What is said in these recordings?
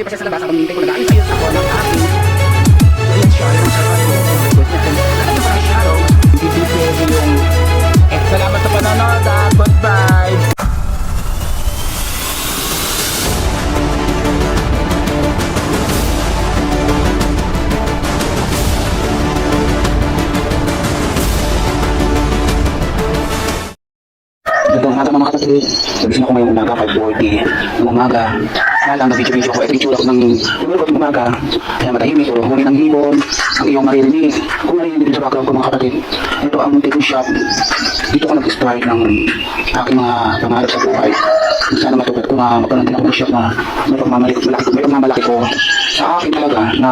pa siya sa labas habang hinihintay ko nag-ayos-ayos ako ng aking ayan siya, yung sarap ko. Alam mo parang shadow, hindi pwede yung salamat sa panonood at goodbye. Itong umaga mga kapatid, sabihin ako ngayong umaga 5:40 ng umaga. Kaya lang nag-video ko, ito yung ko ng tumulog ng umaga. Kaya matahimik, o huli ng hibon, ang iyong maririnig. Kung maririnig sa background ko mga kapatid, ito ang muntik kong shop. Dito ko nag-start ng aking mga pangarap sa buhay. Sana matupad ko na magkaroon din ako ng shop na may pagmamalaki ko sa akin talaga na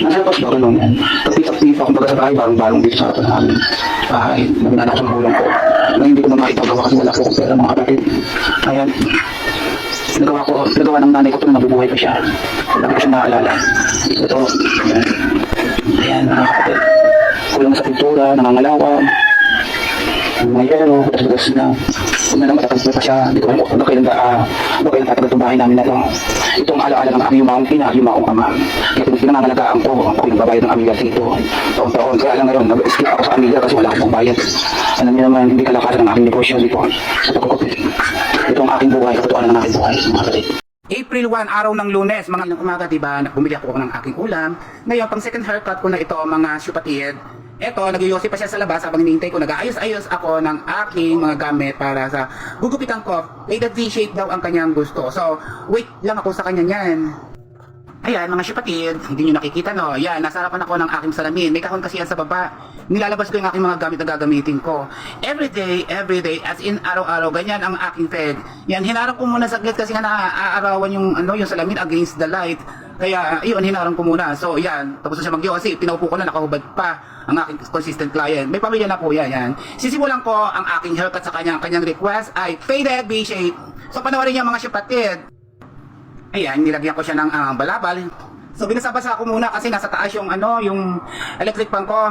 nasa labas ba ganun yan. Pagpitak-pitak kung baga sa bahay, barong-barong dito sa harapan sa amin. Bahay, naminana ko sa magulang ko. Na hindi ko na maipagawa kasi wala po akong pera mga kapatid. Ayan. Pinagawa ng nanay ko ito na nabubuhay pa siya. Wala ko siyang naaalala. Ito. Ayan. Ayan mga kapatid. Kulang sa pintura, nangangalawa. Mga yero, katas-katas na. Kung na matakas pa siya, hindi ko alam kung kailan tatagal itong bahay namin na ito. Itong alaala ng aming yumaong ina, yumaong ama. Kaya pinangangalagaan ko, ako yung babayad ng amiga dito. Taon-taon, kaya lang ngayon, nag-skip ako sa amiga kasi wala akong bayad. Alam niyo naman, hindi kalakaran ng aking negosyo dito. Sa pagkukupit. Ito ang aking buhay, katotohanan ng aking buhay, mga kapatid. April 1, araw ng Lunes, mga ilang umaga, diba, bumili ako ng aking ulam. Ngayon, pang second haircut ko na ito, mga syupatid. Eto, nagyoyosi pa siya sa labas habang hinihintay ko. Nag-aayos-ayos ako ng aking mga gamit para sa gugupitan ko. Faded V-shape daw ang kanyang gusto. So, wait lang ako sa kanya niyan. Ayan, mga syupatid, hindi nyo nakikita, no? Ayan, nasa harapan ako ng aking salamin. May kahon kasi yan sa baba. Nilalabas ko yung aking mga gamit na gagamitin ko. Every day, as in araw-araw, ganyan ang aking fed. Yan, hinarap ko muna saglit kasi nga naaarawan yung, yung salamin against the light. Kaya, yun, hinarang ko muna. So, yan, tapos na siya mag-yosi. Pinaupo ko na, nakahubad pa ang aking consistent client. May pamilya na po yan. Sisimulan ko ang aking haircut sa kanyang request ay faded V-shape. So, panoorin niyo mga syupatid. Ayan, nilagyan ko siya ng balabal. So, binasa-basa ko muna kasi nasa taas yung, yung electric fan ko.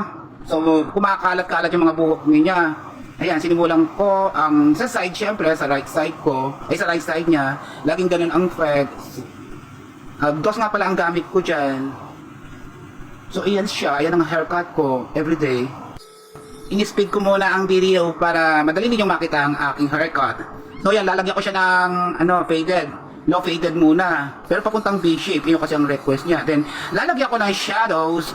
So, kumakalat-kalat yung mga buhok niya. Ayan, sinimulan ko ang sa side, syempre, sa right side ko, sa right side niya. Laging ganun ang thread. Dos nga pala ang gamit ko dyan. So, iyan siya. Ayan ang haircut ko everyday. In-speed ko muna ang video para madali ninyong makita ang aking haircut. So, yan, lalagyan ko siya ng, faded. No, faded muna. Pero papuntang V-shape, yun kasi ang request niya. Then, lalagyan ko ng shadows,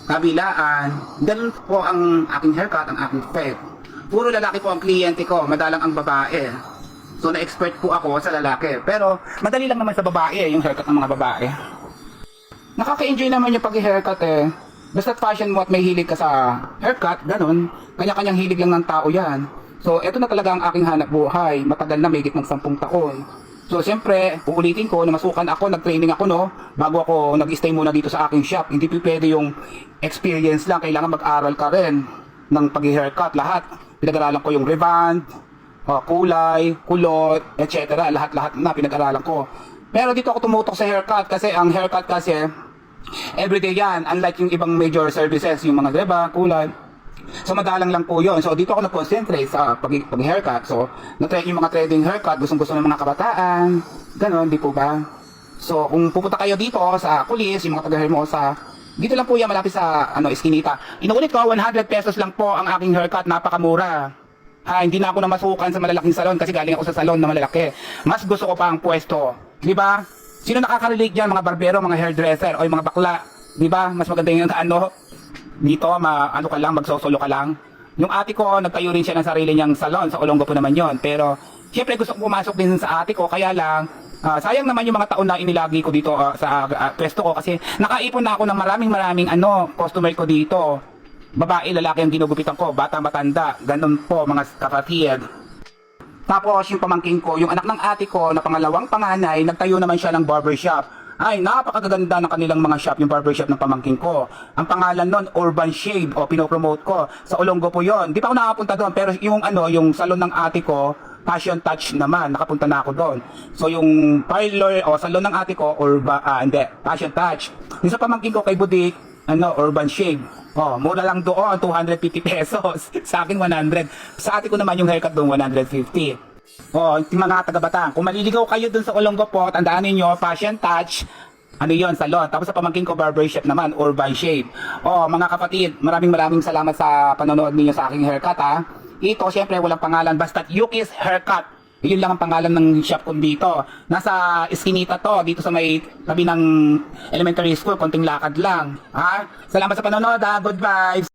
kabilaan. Ganun po ang aking haircut, ang aking fade. Puro lalaki po ang kliyente ko, madalang ang babae. So, na-expert po ako sa lalaki. Pero, madali lang naman sa babae, yung haircut ng mga babae. Nakaka-enjoy naman yung pag-haircut eh. Basta't fashion mo at may hilig ka sa haircut, ganun. Kanya-kanyang hilig lang ng tao yan. So, eto na talaga ang aking hanap buhay. Matagal na, may higit ng 10 taon. So, siyempre, uulitin ko, namasukan ako, nag-training ako, no? Bago ako nag-stay muna dito sa aking shop. Hindi pwede yung experience lang. Kailangan mag-aral ka rin ng pag-haircut. Lahat. Pinag-aralan ko yung reband, kulay, kulot, etc. Lahat-lahat na pinag-aralan ko. Pero dito ako tumutok sa haircut kasi ang haircut kasi, everyday yan. Unlike yung ibang major services, yung mga reband, kulay. So, madalang lang po yun. So, dito ako nag-concentrate sa pag-haircut. So, na-try yung mga trending haircut. Gustong-gusto ng mga kabataan. Ganon, di po ba? So, kung pupunta kayo dito sa Kulis, yung mga taga-Hermosa, dito lang po yan, malapit sa, Eskinita. Inuulit ko, 100 pesos lang po ang aking haircut. Napakamura. Hindi na ako namasukan sa malalaking salon kasi galing ako sa salon na malalaki. Mas gusto ko pa ang pwesto. Di ba? Sino nakaka-relate dyan? Mga barbero, mga hairdresser, o yung mga bakla. Di ba? Mas maganda yung dito, ka lang, magsosolo ka lang. Yung ate ko, nagtayo rin siya ng sarili niyang salon. Sa Olongo po naman yon. Pero, syempre gusto ko pumasok din sa ate ko. Kaya lang, sayang naman yung mga taon na inilagi ko dito sa pwesto ko. Kasi nakaipon na ako ng maraming customer ko dito. Babae, lalaki ang ginugupitan ko. Bata, matanda. Ganun po, mga kapatid. Tapos, yung pamangkin ko, yung anak ng ate ko na pangalawang panganay, nagtayo naman siya ng barbershop. Ay, napakaganda ng kanilang mga shop, yung barbershop ng pamangkin ko. Ang pangalan nun, Urban Shave, o pinopromote ko. Sa Olongo po yon. Di pa ako nakapunta doon, pero yung salon ng ate ko, Passion Touch naman, nakapunta na ako doon. So, yung parlor, o salon ng ate ko, Passion Touch. Yung sa pamangkin ko kay Budik, Urban Shave. Mura lang doon, 250 pesos. Sa akin, 100. Sa ate ko naman yung haircut doon, 150. Yung mga taga-Bataan, kung maliligaw kayo dun sa Olongo po, tandaan ninyo, Passion Touch, ano yon, salon. Tapos sa pamangkin ko, barber shop naman, or by shape. Oh, mga kapatid, maraming salamat sa panonood ninyo sa aking haircut, ha. Ito, syempre, walang pangalan, basta Yuki's Haircut. Yun lang ang pangalan ng shop ko dito. Nasa Eskinita to, dito sa may tabi ng elementary school, konting lakad lang. Ha? Salamat sa panonood, ha. Good vibes.